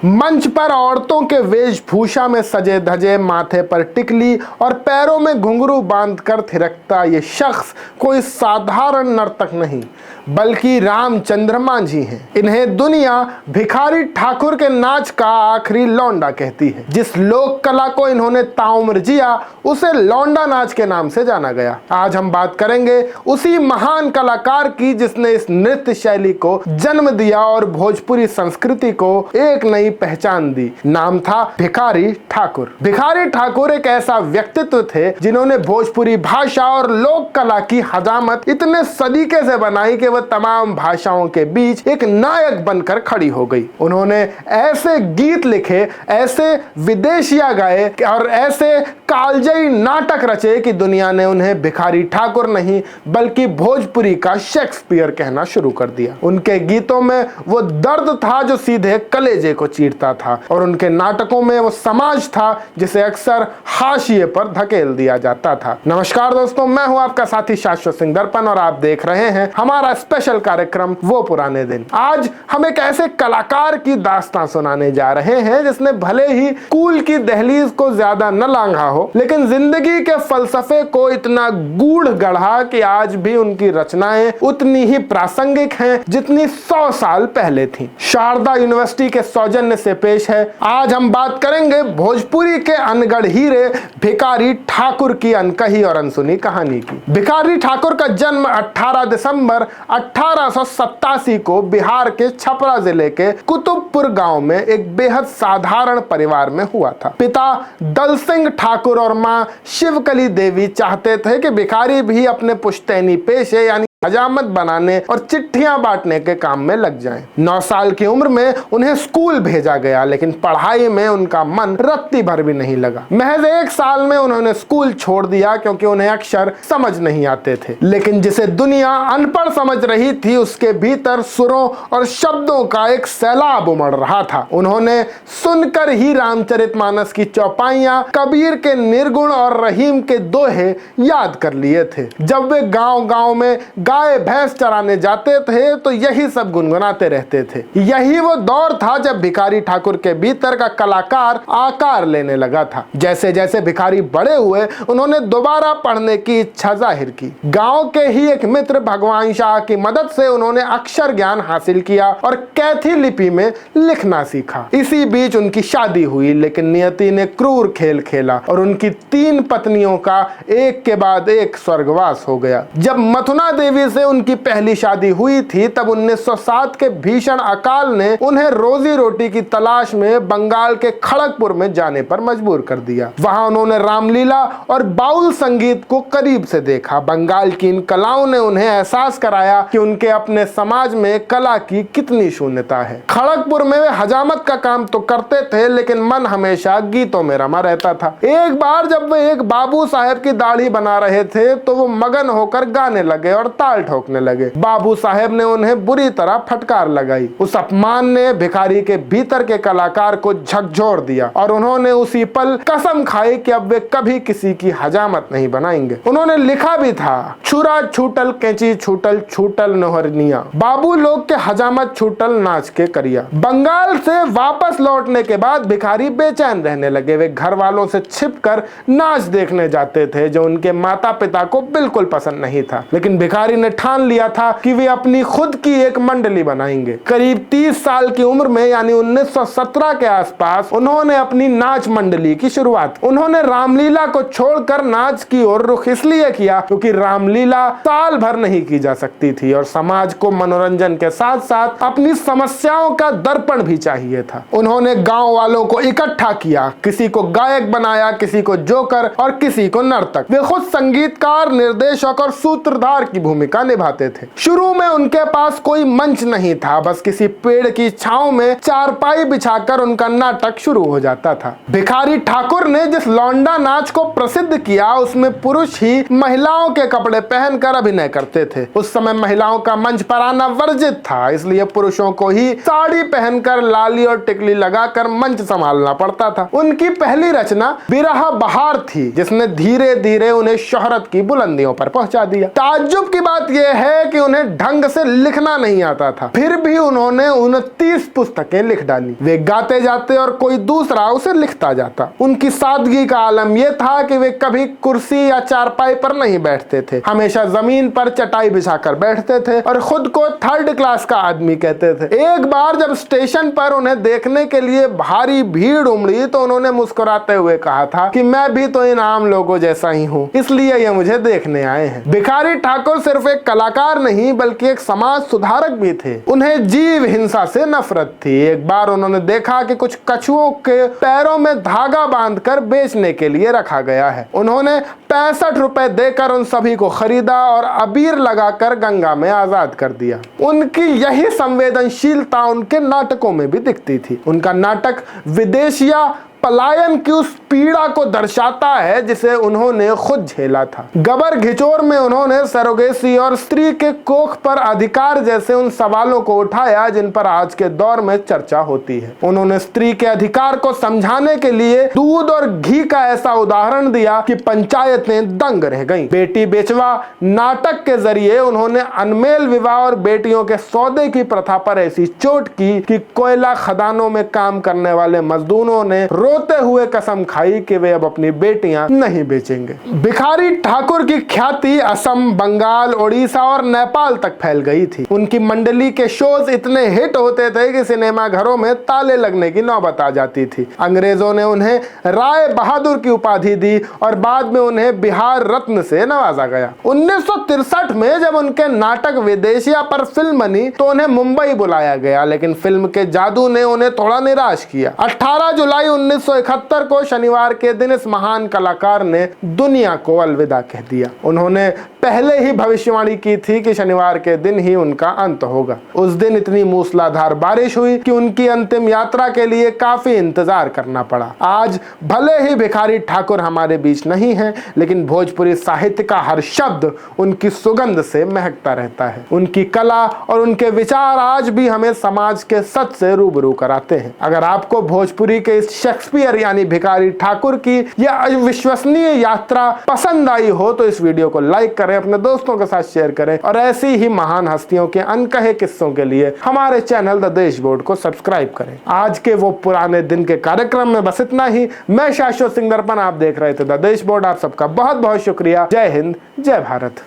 मंच पर औरतों के वेशभूषा में सजे धजे, माथे पर टिकली और पैरों में घुंघरू बांधकर थिरकता ये शख्स कोई साधारण नर्तक नहीं बल्कि रामचंद्रमा जी हैं। इन्हें दुनिया भिखारी ठाकुर के नाच का आखिरी लौंडा कहती है। जिस लोक कला को इन्होंने ताउम्र जिया उसे लौंडा नाच के नाम से जाना गया। आज हम बात करेंगे उसी महान कलाकार की जिसने इस नृत्य शैली को जन्म दिया और भोजपुरी संस्कृति को एक नई पहचान दी। नाम था भिखारी ठाकुर। भिखारी ठाकुर एक ऐसा व्यक्तित्व थे जिन्होंने भोजपुरी भाषा और लोक कला की हजामत इतने सलीके से बनाई कि वह तमाम भाषाओं के बीच एक नायक बनकर खड़ी हो गई। उन्होंने ऐसे गीत लिखे, ऐसे विदेशिया गाए और ऐसे कालजयी नाटक रचे कि दुनिया ने उन्हें भिखारी ठाकुर नहीं बल्कि भोजपुरी का शेक्सपियर कहना शुरू कर दिया। उनके गीतों में वो दर्द था जो सीधे कलेजे को चीरता था और उनके नाटकों में वो समाज था जिसे अक्सर हाशिए पर धकेल दिया जाता था। नमस्कार दोस्तों, मैं हूं आपका साथी शाश्वत सिंह दर्पण और आप देख रहे हैं हमारा स्पेशल कार्यक्रम वो पुराने दिन। आज हम एक ऐसे कलाकार की दास्तां सुनाने जा रहे हैं जिसने भले ही स्कूल की दहलीज को ज्यादा न लांघा हो लेकिन जिंदगी के फलसफे को इतना गूढ़ गढ़ा कि आज भी उनकी रचनाएं उतनी ही प्रासंगिक हैं जितनी 100 साल पहले थी। शारदा यूनिवर्सिटी के सौजन्य से पेश है। आज हम बात करेंगे भोजपुरी के अनगढ़ हीरे भिखारी ठाकुर की अनकही और अनसुनी कहानी की। भिखारी ठाकुर का जन्म 18 दिसंबर 1887 को बिहार के छपरा जिले के कुतुबपुर गांव में एक बेहद साधारण परिवार में हुआ था। पिता दल सिंह ठाकुर और मां शिवकली देवी चाहते थे कि भिखारी भी अपने पुश्तैनी पेशे यानी हजामत बनाने और चिट्ठियां बांटने के काम में लग जाएं। 9 साल की उम्र में उन्हें स्कूल भेजा गया लेकिन पढ़ाई में उनका मन रत्ती भर भी नहीं लगा। महज 1 साल में उन्होंने स्कूल छोड़ दिया क्योंकि उन्हें अक्षर समझ नहीं आते थे। लेकिन जिसे दुनिया अनपढ़ समझ रही थी उसके भीतर सुरों और शब्दों का एक सैलाब उमड़ रहा था। उन्होंने सुनकर ही रामचरितमानस की चौपाइयां, कबीर के निर्गुण और रहीम के दोहे याद कर लिए थे। जब वे गांव-गांव में गाय भैंस चराने जाते थे तो यही सब गुनगुनाते रहते थे। यही वो दौर था जब भिखारी ठाकुर के भीतर का कलाकार आकार लेने लगा था। जैसे जैसे भिखारी बड़े हुए उन्होंने दोबारा पढ़ने की इच्छा जाहिर की। गांव के ही एक मित्र भगवान शाह की मदद से उन्होंने अक्षर ज्ञान हासिल किया और कैथी लिपि में लिखना सीखा। इसी बीच उनकी शादी हुई लेकिन नियति ने क्रूर खेल खेला और उनकी 3 पत्नियों का एक के बाद एक स्वर्गवास हो गया। जब मथुना देवी से उनकी पहली शादी हुई थी तब 1907 के भीषण अकाल ने उन्हें रोजी रोटी की तलाश में बंगाल के खड़गपुर में जाने पर मजबूर कर दिया। वहां उन्होंने रामलीला और बाउल संगीत को करीब से देखा। बंगाल की इन कलाओं ने उन्हें एहसास कराया कि उनके अपने समाज में कला की कितनी शून्यता है। खड़गपुर में वे हजामत का काम तो करते थे लेकिन मन हमेशा गीतों में रमा रहता था। एक बार जब वे एक बाबू साहेब की दाढ़ी बना रहे थे तो वो मगन होकर गाने लगे और ताल ठोकने लगे। बाबू साहेब ने उन्हें बुरी तरह फटकार लगाई। उस अपमान ने भिखारी के भीतर के कलाकार को झकझोर दिया और उन्होंने उसी पल कसम खाई कि अब वे कभी किसी की हजामत नहीं बनाएंगे। उन्होंने लिखा भी था, छुरा छूटल कैंची छूटल छूटल नोहरनिया, बाबू लोग के हजामत छूटल नाच के करिया। बंगाल से वापस लौटने के बाद भिखारी बेचैन रहने लगे। वे घर वालों से छिपकर नाच देखने जाते थे जो उनके माता पिता को बिल्कुल पसंद नहीं था। लेकिन भिखारी ने ठान लिया था कि वे अपनी खुद की एक मंडली बनाएंगे। करीब 30 साल की उम्र में यानी 1917 के आसपास उन्होंने अपनी नाच मंडली की शुरुआत। उन्होंने रामलीला को छोड़कर नाच की ओर रुख इसलिए किया क्योंकि रामलीला साल भर नहीं की जा सकती थी और समाज को मनोरंजन के साथ साथ अपनी समस्याओं का दर्पण भी चाहिए था। उन्होंने गांव वालों को इकट्ठा किया, किसी को गायक बनाया, किसी को जोकर और किसी को नर्तक। वे खुद संगीतकार, निर्देशक और सूत्रधार की भूमिका निभाते थे। शुरू में उनके पास कोई मंच नहीं था, बस किसी पेड़ की छांव में चारपाई बिछाकर उनका नाटक शुरू हो जाता था। भिखारी ठाकुर ने जिस लौंडा नाच को प्रसिद्ध किया उसमें पुरुष ही महिलाओं के कपड़े पहनकर अभिनय करते थे। उस समय महिलाओं का मंच पर आना वर्जित था, इसलिए पुरुषों को ही साड़ी पहनकर लाली और टिकली लगाकर मंच संभालना पड़ता था। उनकी पहली रचना बिरहा बहार थी जिसने धीरे धीरे उन्हें शोहरत की बुलंदियों पर पहुंचा दिया। ताज्जुब की बात बात यह है कि उन्हें ढंग से लिखना नहीं आता था, फिर भी उन्होंने 29 पुस्तकें लिख डाली। वे गाते जाते और कोई दूसरा उसे लिखता जाता। उनकी सादगी का आलम यह था कि वे कभी कुर्सी या चारपाई पर नहीं बैठते थे, हमेशा जमीन पर चटाई बिछाकर बैठते थे और खुद को 3rd क्लास का आदमी कहते थे। एक बार जब स्टेशन पर उन्हें देखने के लिए भारी भीड़ उमड़ी तो उन्होंने मुस्कुराते हुए कहा था कि मैं भी तो इन आम लोगों जैसा ही हूँ, इसलिए ये मुझे देखने आए हैं। भिखारी ठाकुर सिर्फ एक कलाकार नहीं बल्कि एक समाज सुधारक भी थे। उन्हें जीव हिंसा से नफरत थी। एक बार उन्होंने देखा कि कुछ कछुओं के पैरों में धागा बांधकर बेचने के लिए रखा गया है। उन्होंने 65 रुपए देकर उन सभी को खरीदा और अबीर लगाकर गंगा में आजाद कर दिया। उनकी यही संवेदनशीलता उनके नाटकों में भी दिखती थी। उनका नाटक विदेशिया पलायन की उस पीड़ा को दर्शाता है जिसे उन्होंने खुद झेला था। गबर घिचोर में उन्होंने सरोगेसी और स्त्री के कोख पर अधिकार जैसे उन सवालों को उठाया जिन पर आज के दौर में चर्चा होती है। उन्होंने स्त्री के अधिकार को समझाने के लिए दूध और घी का ऐसा उदाहरण दिया कि पंचायतें दंग रह गईं। बेटी बेचवा नाटक के जरिए उन्होंने अनमेल विवाह और बेटियों के सौदे की प्रथा पर ऐसी चोट की कि कोयला खदानों में काम करने वाले मजदूरों ने रोते हुए कसम खाई कि वे अब अपनी बेटियां नहीं बेचेंगे। भिखारी ठाकुर की ख्याति असम, बंगाल, ओडिशा और नेपाल तक फैल गई थी। उनकी मंडली के शोज इतने हिट होते थे कि सिनेमा घरों में ताले लगने की नौबत आ जाती थी। अंग्रेजों ने उन्हें राय बहादुर की उपाधि दी और बाद में उन्हें बिहार रत्न से नवाजा गया। 1963 में जब उनके नाटक विदेशिया पर फिल्म बनी तो उन्हें मुंबई बुलाया गया, लेकिन फिल्म के जादू ने उन्हें थोड़ा निराश किया। 18 जुलाई 1971 को शनिवार के दिन इस महान कलाकार ने दुनिया को अलविदा कह दिया। उन्होंने पहले ही भविष्यवाणी की थी कि शनिवार के दिन ही उनका अंत होगा। उस दिन इतनी मूसलाधार बारिश हुई कि उनकी अंतिम यात्रा के लिए काफी इंतजार करना पड़ा। आज भले ही भिखारी ठाकुर हमारे बीच नहीं है, लेकिन भोजपुरी साहित्य का हर शब्द उनकी सुगंध से महकता रहता है। उनकी कला और उनके विचार आज भी हमें समाज के सच से रूबरू कराते हैं। अगर आपको भोजपुरी के इस शेक्सपियर यानी भिखारी ठाकुर की यह अविश्वसनीय यात्रा पसंद आई हो तो इस वीडियो को लाइक करें, अपने दोस्तों के साथ शेयर करें और ऐसी ही महान हस्तियों के अनकहे किस्सों के लिए हमारे चैनल द देशबोर्ड को सब्सक्राइब करें। आज के वो पुराने दिन के कार्यक्रम में बस इतना ही। मैं शाश्वत सिंह दर्पण, आप देख रहे थे द देशबोर्ड। आप सबका बहुत बहुत शुक्रिया। जय हिंद, जय भारत।